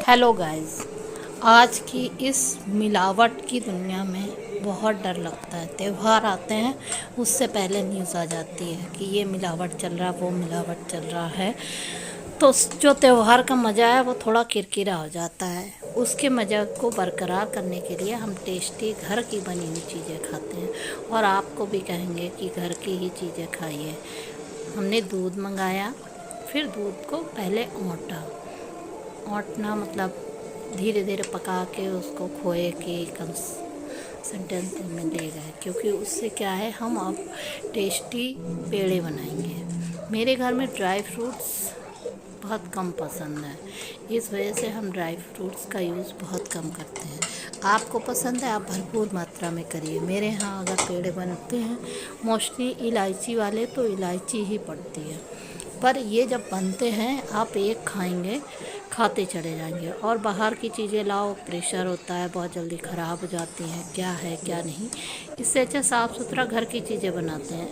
Hello guys. आज की इस मिलावट की दुनिया में बहुत डर लगता है। त्यौहार आते हैं उससे पहले न्यूज़ आ जाती है कि ये मिलावट चल रहा, वो मिलावट चल रहा है। तो जो त्यौहार का मज़ा है वो थोड़ा किरकिरा हो जाता है। उसके मज़े को बरकरार करने के लिए हम टेस्टी घर की बनी हुई चीज़ें खाते हैं और आपको भी कहेंगे कि घर की ही चीज़ें खाइए। हमने दूध मंगाया, फिर दूध को पहले औंटना मतलब धीरे धीरे पका के उसको खोए के कंसिस्टेंसी में ले गए, क्योंकि उससे क्या है, हम अब टेस्टी पेड़े बनाएंगे। मेरे घर में ड्राई फ्रूट्स बहुत कम पसंद है, इस वजह से हम ड्राई फ्रूट्स का यूज़ बहुत कम करते हैं। आपको पसंद है, आप भरपूर मात्रा में करिए। मेरे यहाँ अगर पेड़े बनते हैं मोस्टली इलायची वाले, तो इलायची ही पड़ती है। पर ये जब बनते हैं आप एक खाएंगे खाते चले जाएंगे। और बाहर की चीज़ें लाओ, प्रेशर होता है, बहुत जल्दी ख़राब हो जाती हैं, क्या है क्या नहीं। इससे अच्छा साफ़ सुथरा घर की चीज़ें बनाते हैं,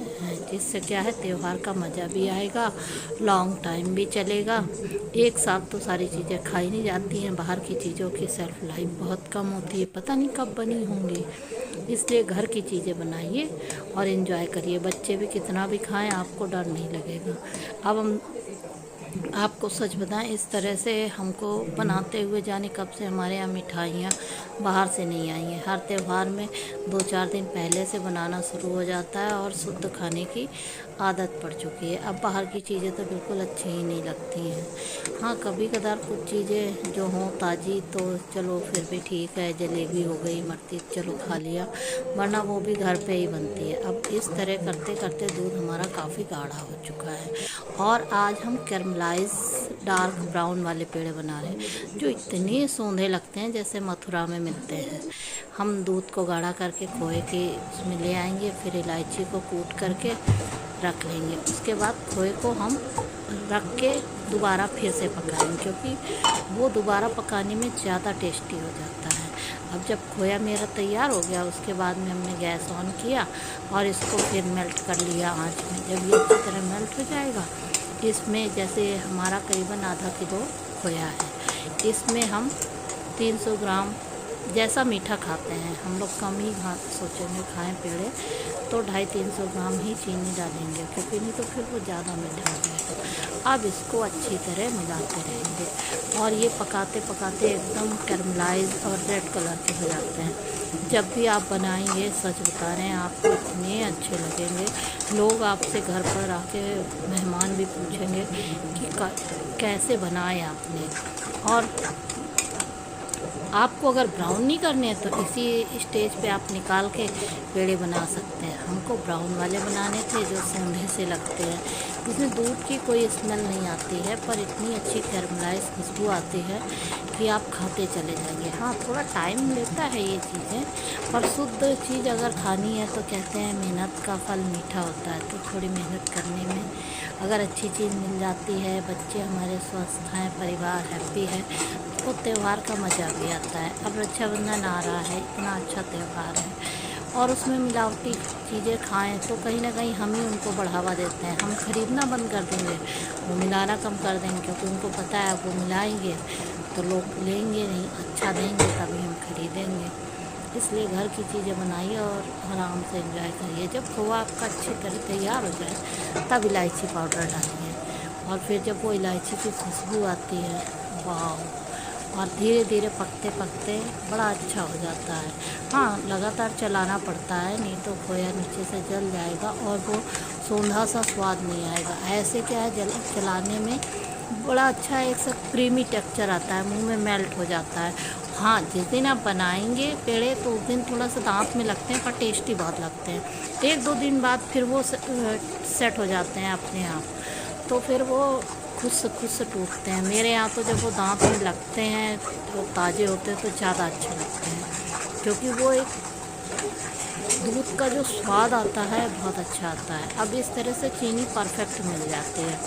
जिससे क्या है त्यौहार का मज़ा भी आएगा, लॉन्ग टाइम भी चलेगा। एक साथ तो सारी चीज़ें खाई नहीं जाती हैं। बाहर की चीज़ों की सेल्फ लाइफ बहुत कम होती है, पता नहीं कब बनी होंगी। इसलिए घर की चीज़ें बनाइए और इन्जॉय करिए। बच्चे भी कितना भी खाएं, आपको डर नहीं लगेगा। अब हम आपको सच बताएं, इस तरह से हमको बनाते हुए जाने कब से हमारे यहाँ मिठाइयाँ बाहर से नहीं आई हैं। हर त्यौहार में 2-4 दिन पहले से बनाना शुरू हो जाता है और शुद्ध खाने की आदत पड़ चुकी है। अब बाहर की चीज़ें तो बिल्कुल अच्छी ही नहीं लगती हैं। हाँ, कभी कदार कुछ चीज़ें जो हों ताज़ी तो चलो फिर भी ठीक है, जलेबी हो गई, मरती, चलो खा लिया, वरना वो भी घर पे ही बनती है। अब इस तरह करते करते दूध हमारा काफ़ी गाढ़ा हो चुका है। और आज हम कैरमलाइज डार्क ब्राउन वाले पेड़े बना रहे हैं, जो इतने सौंधे लगते हैं जैसे मथुरा में मिलते हैं। हम दूध को गाढ़ा करके खोए के उसमें ले आएंगे, फिर इलायची को कूट करके रख लेंगे। उसके बाद खोए को हम रख के दोबारा फिर से पकाएंगे, क्योंकि वो दोबारा पकाने में ज़्यादा टेस्टी हो जाता है। अब जब खोया मेरा तैयार हो गया, उसके बाद में हमने गैस ऑन किया और इसको फिर मेल्ट कर लिया आँच में। जब ये अच्छी तरह मेल्ट हो जाएगा, इसमें जैसे हमारा करीबन आधा किलो खोया है, इसमें हम 300 ग्राम, जैसा मीठा खाते हैं हम लोग कम ही सोचेंगे खाएं पेड़े, तो 250-300 ग्राम ही चीनी डालेंगे, क्योंकि नहीं तो फिर वो ज़्यादा मीठा हो जाएगा। अब इसको अच्छी तरह मिलाते रहेंगे और ये पकाते पकाते एकदम कैरमलाइज और रेड कलर के हो जाते हैं। जब भी आप बनाएंगे, सच बता रहे हैं, आपको इतने अच्छे लगेंगे। लोग आपसे घर पर आके मेहमान भी पूछेंगे कि कैसे बनाए आपने। और आपको अगर ब्राउन नहीं करने हैं तो इसी स्टेज पे आप निकाल के पेड़े बना सकते हैं। हमको ब्राउन वाले बनाने थे जो सौंधे से लगते हैं, इसमें दूध की कोई स्मेल नहीं आती है, पर इतनी अच्छी कैरमलाइज खुशबू आती है कि आप खाते चले जाएंगे। हाँ, थोड़ा टाइम लेता है ये चीज़ें, पर शुद्ध चीज़ अगर खानी है तो कहते हैं मेहनत का फल मीठा होता है। तो थोड़ी मेहनत करने में अगर अच्छी चीज़ मिल जाती है, बच्चे हमारे स्वस्थ हैं, परिवार हैप्पी है, तो त्यौहार का मज़ा भी आता है। अब रक्षाबंधन आ रहा है, इतना अच्छा त्यौहार है, और उसमें मिलावटी चीज़ें खाएं तो कहीं ना कहीं हम ही उनको बढ़ावा देते हैं। हम खरीदना बंद कर देंगे, वो मिलाना कम कर देंगे, क्योंकि उनको पता है वो मिलाएंगे तो लोग लेंगे नहीं, अच्छा देंगे तभी हम खरीदेंगे। इसलिए घर की चीज़ें बनाइए और आराम से एंजॉय करिए। जब खोआ आपका अच्छी तरह तैयार हो जाए तब इलायची पाउडर डालिए, और फिर जब वो इलायची की खुशबू आती है, वाह, और धीरे धीरे पकते पकते बड़ा अच्छा हो जाता है। हाँ, लगातार चलाना पड़ता है, नहीं तो खोया नीचे से जल जाएगा और वो सौंधा सा स्वाद नहीं आएगा। ऐसे क्या है, चलाने में बड़ा अच्छा एक सा क्रीमी टेक्सचर आता है, मुंह में मेल्ट हो जाता है। हाँ, जिस दिन आप बनाएंगे पेड़े तो उस दिन थोड़ा सा दांत में लगते हैं, पर टेस्टी बहुत लगते हैं। 1-2 दिन बाद फिर वो सेट हो जाते हैं अपने आप, तो फिर वो खुद से टूटते हैं। मेरे यहाँ तो जब वो दांत में लगते हैं तो ताज़े होते हैं तो ज़्यादा अच्छे लगते हैं, क्योंकि वो एक दूध का जो स्वाद आता है बहुत अच्छा आता है। अब इस तरह से चीनी परफेक्ट मिल जाती है।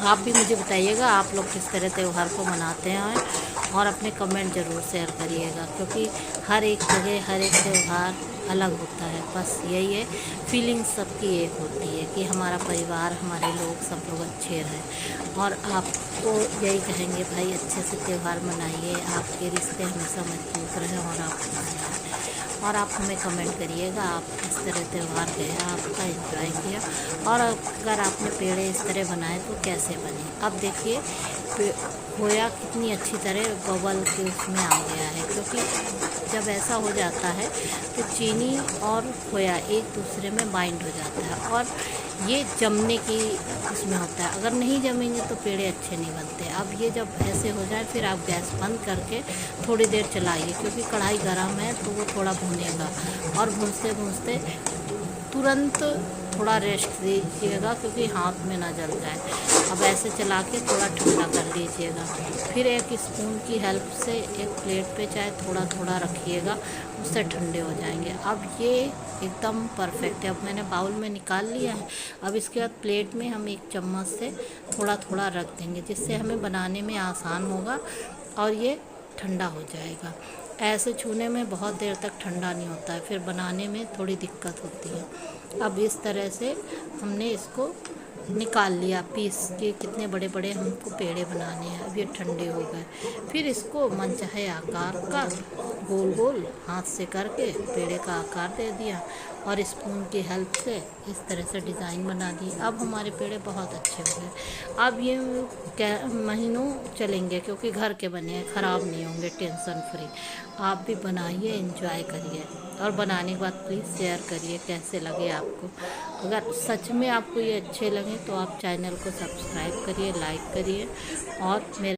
आप भी मुझे बताइएगा आप लोग किस तरह त्यौहार को मनाते हैं, और अपने कमेंट ज़रूर शेयर करिएगा, क्योंकि हर एक जगह हर एक त्यौहार अलग होता है। बस यही है, फीलिंग सबकी एक होती है कि हमारा परिवार, हमारे लोग, सब लोग अच्छे रहें। और आपको यही कहेंगे भाई अच्छे से त्यौहार मनाइए, आपके रिश्ते हमेशा मजबूत रहें और आप खुश रहें। और आप हमें कमेंट करिएगा आप किस तरह त्यौहार गया, आपका एंजॉय किया, और अगर आपने पेड़े इस तरह बनाए तो कैसे बने। अब देखिए खोया कितनी अच्छी तरह बबल के उसमें आ गया है, क्योंकि जब ऐसा हो जाता है तो चीनी और खोया एक दूसरे में बाइंड हो जाता है और ये जमने की उसमें होता है। अगर नहीं जमेंगे तो पेड़े अच्छे नहीं बनते। अब ये जब ऐसे हो जाए फिर आप गैस बंद करके थोड़ी देर चलाइए, क्योंकि कढ़ाई गर्म है तो वो थोड़ा भुनेगा, और भूनते भूनते तुरंत थोड़ा रेस्ट दीजिएगा क्योंकि हाथ में ना जल जाए। अब ऐसे चला के थोड़ा ठंडा कर लीजिएगा। फिर एक स्पून की हेल्प से एक प्लेट पे चाहे थोड़ा थोड़ा रखिएगा, उससे ठंडे हो जाएंगे। अब ये एकदम परफेक्ट है। अब मैंने बाउल में निकाल लिया है। अब इसके बाद प्लेट में हम एक चम्मच से थोड़ा थोड़ा रख देंगे, जिससे हमें बनाने में आसान होगा और ये ठंडा हो जाएगा। ऐसे छूने में बहुत देर तक ठंडा नहीं होता है, फिर बनाने में थोड़ी दिक्कत होती है। अब इस तरह से हमने इसको निकाल लिया पीस के। कितने बड़े बड़े हमको पेड़े बनाने हैं। अब ये ठंडे हो गए। फिर इसको मनचाहे आकार का गोल गोल हाथ से करके पेड़े का आकार दे दिया और स्पून की हेल्प से इस तरह से डिज़ाइन बना दी। अब हमारे पेड़े बहुत अच्छे हो गए। अब ये महीनों चलेंगे क्योंकि घर के बने हैं, ख़राब नहीं होंगे, टेंशन फ्री। आप भी बनाइए, एंजॉय करिए, और बनाने के बाद प्लीज़ शेयर करिए कैसे लगे आपको। अगर सच में आपको ये अच्छे लगे तो आप चैनल को सब्सक्राइब करिए, लाइक करिए, और मेरे